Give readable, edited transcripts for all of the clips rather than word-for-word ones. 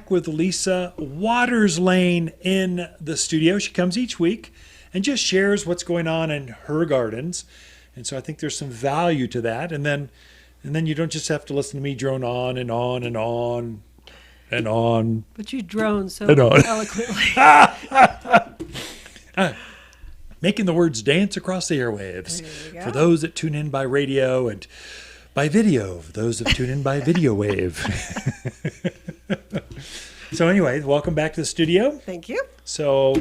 back with Lisa Waters Lain in the studio. She comes each week and just shares what's going on in her gardens. And so I think there's some value to that. And then you don't just have to listen to me drone on and on and on and on. But you drone so eloquently. Making the words dance across the airwaves for those that tune in by radio and by video, for those that tune in by video wave. So anyway, welcome back to the studio. Thank you. So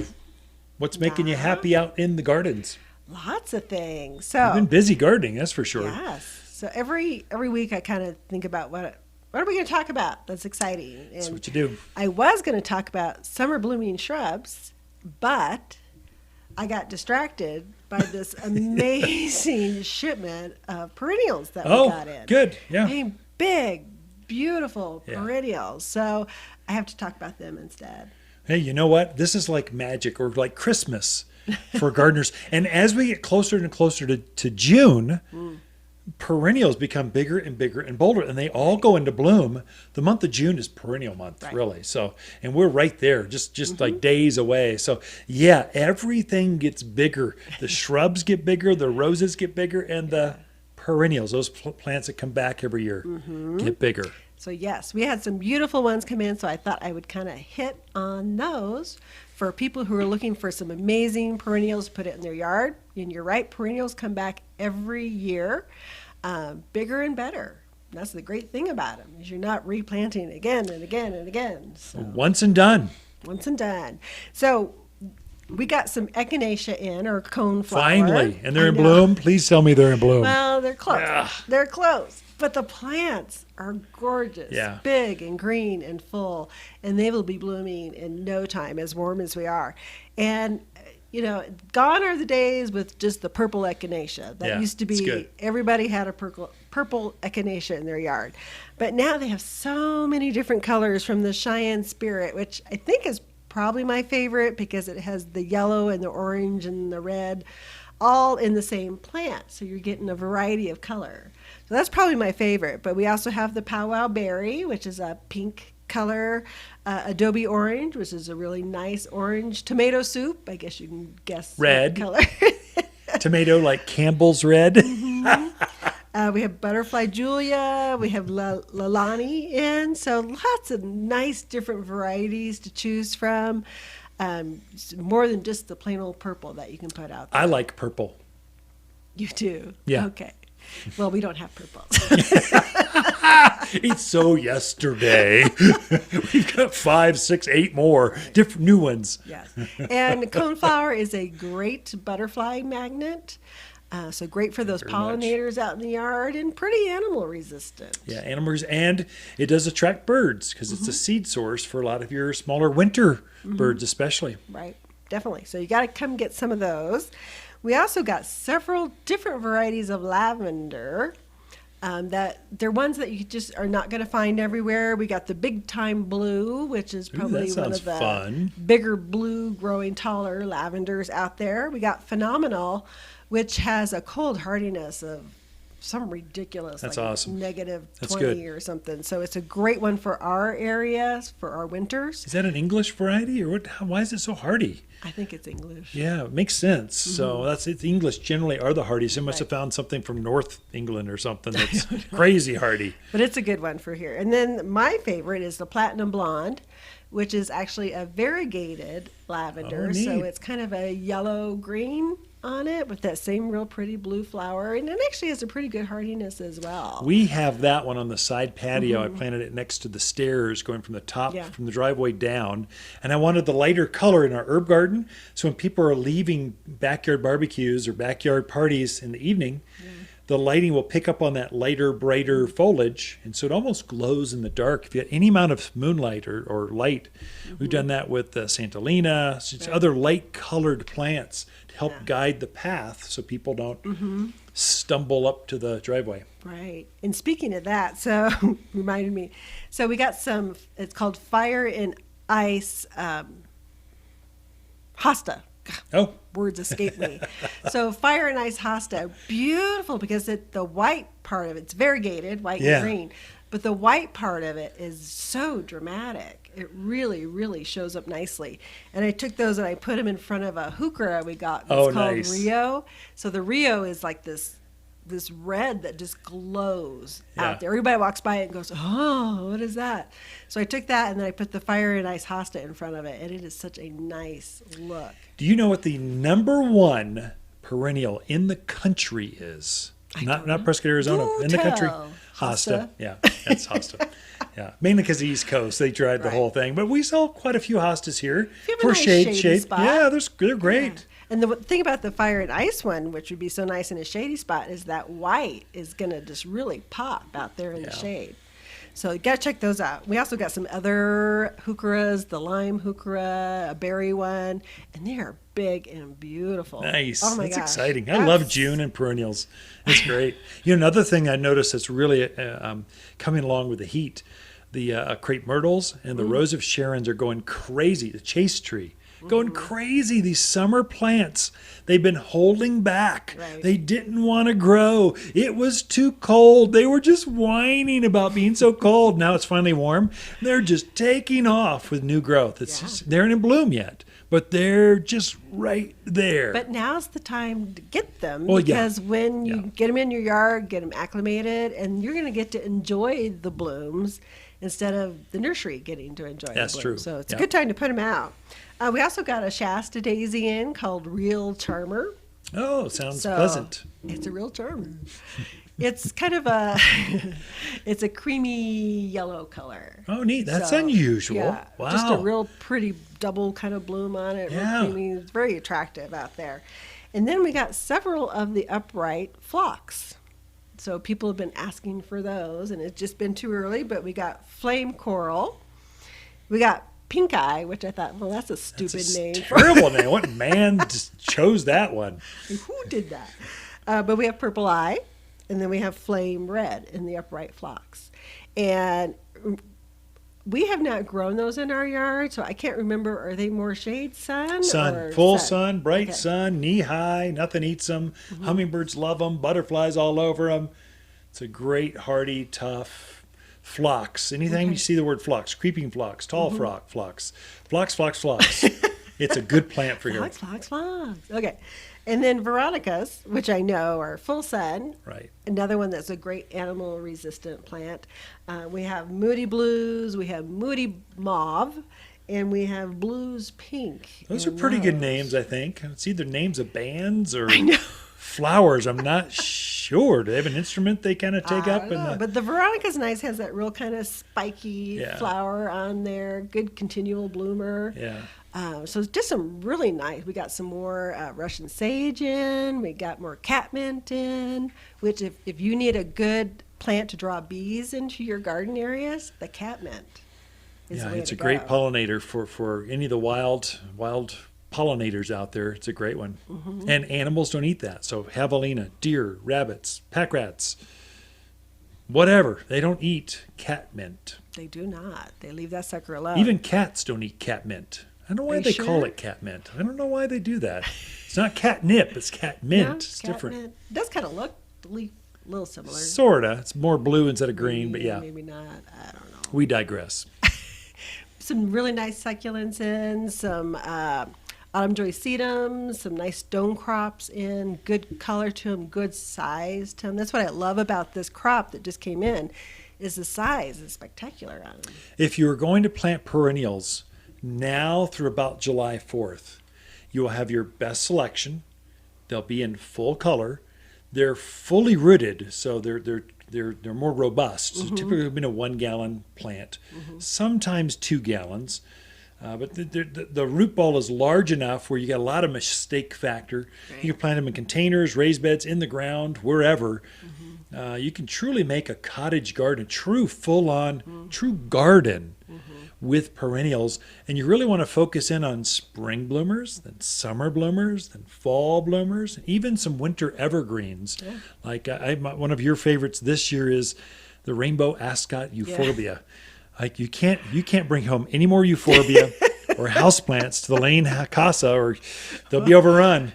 what's making you happy out in the gardens? Lots of things. So You've been busy gardening, that's for sure. Yes. So every week I kind of think about what are we going to talk about that's exciting. And that's what you do. I was going to talk about summer blooming shrubs, but I got distracted by this amazing shipment of perennials that we got in. Good. Yeah. I mean, big, beautiful perennials. So I have to talk about them instead. Hey, you know what? This is like magic or like Christmas for gardeners. And as we get closer and closer to June, perennials become bigger and bigger and bolder, and they all go into bloom. The month of June is Perennial Month, really. So, and we're right there, just like days away. So, yeah, everything gets bigger. The shrubs get bigger, the roses get bigger, and the perennials, those plants that come back every year, get bigger. So, yes, we had some beautiful ones come in, so I thought I would kind of hit on those for people who are looking for some amazing perennials to put it in their yard. And you're right, perennials come back every year, bigger and better. That's the great thing about them, is you're not replanting again and again and again. So, once and done. Once and done. So we got some echinacea in, or coneflower. Finally. And they're in bloom? Please tell me they're in bloom. Well, they're close. Yeah. They're close. But the plants are gorgeous, big and green and full, and they will be blooming in no time, as warm as we are. And, you know, gone are the days with just the purple echinacea. That used to be, everybody had a purple echinacea in their yard. But now they have so many different colors, from the Cheyenne Spirit, which I think is probably my favorite because it has the yellow and the orange and the red all in the same plant. So you're getting a variety of color. So that's probably my favorite. But we also have the powwow berry, which is a pink color, adobe orange, which is a really nice orange, tomato soup, I guess you can guess red color. Tomato, like Campbell's red. We have butterfly Julia, we have Lalani in, so lots of nice different varieties to choose from. More than just the plain old purple that you can put out there. I like purple. You do? Yeah. Okay. Well, we don't have purple. It's so yesterday. We've got 5, 6, 8 more different new ones. Yes. And coneflower is a great butterfly magnet. So great for those pollinators out in the yard, and pretty animal resistant. Yeah, animals, and it does attract birds because it's a seed source for a lot of your smaller winter birds especially. Right, definitely. So you got to come get some of those. We also got several different varieties of lavender. That they're ones that you just are not going to find everywhere. We got the big time blue, which is probably one of the bigger blue growing taller lavenders out there. We got phenomenal, which has a cold hardiness of some ridiculous, that's like awesome. negative 20 or something. So it's a great one for our areas, for our winters. Is that an English variety, or what? Why is it so hardy? I think it's English. Yeah, it makes sense. So it's English generally are the hardies. They must have found something from North England or something that's crazy hardy. But it's a good one for here. And then my favorite is the Platinum Blonde, which is actually a variegated lavender. So it's kind of a yellow-green on it with that same real pretty blue flower, and it actually has a pretty good hardiness as well. We have that one on the side patio. I planted it next to the stairs going from the top, from the driveway down, and I wanted the lighter color in our herb garden, so when people are leaving backyard barbecues or backyard parties in the evening, the lighting will pick up on that lighter, brighter foliage, and so it almost glows in the dark. If you have any amount of moonlight or light, we've done that with Santalina, other light-colored plants to help guide the path so people don't stumble up to the driveway. Right. And speaking of that, so reminded me, so we got some, it's called Fire and Ice Hosta. Oh. Words escape me. So Fire and Ice Hosta, beautiful because the white part of it's variegated, white and green, but the white part of it is so dramatic. It really, really shows up nicely. And I took those and I put them in front of a heuchera we got. It's called nice. Rio. So the Rio is like this red that just glows out there. Everybody walks by it and goes, oh, what is that? So I took that and then I put the Fire and Ice Hosta in front of it, and it is such a nice look. Do you know what the number one perennial in the country is? Not Prescott, Arizona. In the country. Hosta. Yeah, that's Hosta. Yeah, mainly because the East Coast, they tried the whole thing. But we sell quite a few hostas here for nice shade. Spot. Yeah, they're great. Yeah. And the thing about the Fire and Ice one, which would be so nice in a shady spot, is that white is going to just really pop out there in the shade. So you got to check those out. We also got some other heucheras, the lime heuchera, a berry one, and they are big and beautiful. Nice. Oh my that's gosh. Exciting. I love June and perennials. It's great. Another thing I noticed that's really coming along with the heat, the Crepe Myrtles and the Rose of Sharons are going crazy. The Chaste tree. Going crazy. These summer plants, they've been holding back. Right. They didn't want to grow. It was too cold. They were just whining about being so cold. Now it's finally warm. They're just taking off with new growth. It's just, they aren't in bloom yet, but they're just right there. But now's the time to get them because when you get them in your yard, get them acclimated, and you're going to get to enjoy the blooms instead of the nursery getting to enjoy the blooms. That's true. So it's a good time to put them out. We also got a Shaste daisy in called Real Charmer. Oh, sounds pleasant. It's a real charmer. It's kind of it's a creamy yellow color. Oh, neat. That's unusual. Yeah, wow. Just a real pretty double kind of bloom on it. Yeah. Real creamy. It's very attractive out there. And then we got several of the upright phlox. So people have been asking for those, and it's just been too early, but we got flame coral. We got pink eye, which I thought, well, that's a stupid name. Terrible name. What man just chose that one? Who did that? But we have purple eye, and then we have flame red in the upright phlox. And we have not grown those in our yard, so I can't remember, are they more shade sun? Sun, full sun, bright sun, knee high, nothing eats them. Hummingbirds love them, butterflies all over them. It's a great, hardy, tough phlox. Anytime you see the word phlox, creeping phlox, tall phlox. It's a good plant for here. Phlox. Okay. And then Veronicas, which I know are full sun. Right. Another one that's a great animal resistant plant. We have Moody Blues, we have Moody Mauve, and we have Blues Pink. Those are pretty good names, I think. It's either names of bands or flowers. I'm not sure. Do they have an instrument they kind of take up? But the Veronica's nice, has that real kind of spiky flower on there, good continual bloomer. Yeah. So it's just some really nice. We got some more Russian sage in. We got more catmint in, which if you need a good plant to draw bees into your garden areas, the catmint is the way it's to a great go. pollinator for any of the wild pollinators out there. It's a great one. And animals don't eat that. So javelina, deer, rabbits, pack rats, whatever. They don't eat catmint. They do not. They leave that sucker alone. Even cats don't eat catmint. I don't know why they call sure? it catmint. I don't know why they do that. It's not catnip. It's catmint. No, It's different. It does kind of look a little similar. Sorta. It's more blue instead of green, but yeah. Maybe not. I don't know. We digress. Some really nice succulents in, some autumn joy sedums, some nice stone crops in, good color to them, good size to them. That's what I love about this crop that just came in, is the size is spectacular on them. If you are going to plant perennials now through about July 4th, you will have your best selection. They'll be in full color. They're fully rooted, so they're more robust. So typically, been a 1 gallon plant, sometimes 2 gallons. But the root ball is large enough where you get a lot of mistake factor. Right. You can plant them in containers, raised beds, in the ground, wherever. You can truly make a cottage garden, a true full-on, true garden with perennials. And you really want to focus in on spring bloomers, then summer bloomers, then fall bloomers, even some winter evergreens. Yeah. Like one of your favorites this year is the rainbow ascot euphorbia. Yeah. Like you can't bring home any more euphorbia or houseplants to the Lain casa, or they'll be overrun.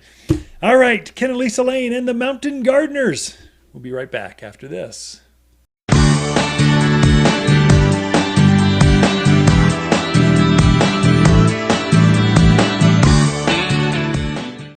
All right, Ken and Lisa Lain and the Mountain Gardeners. We'll be right back after this.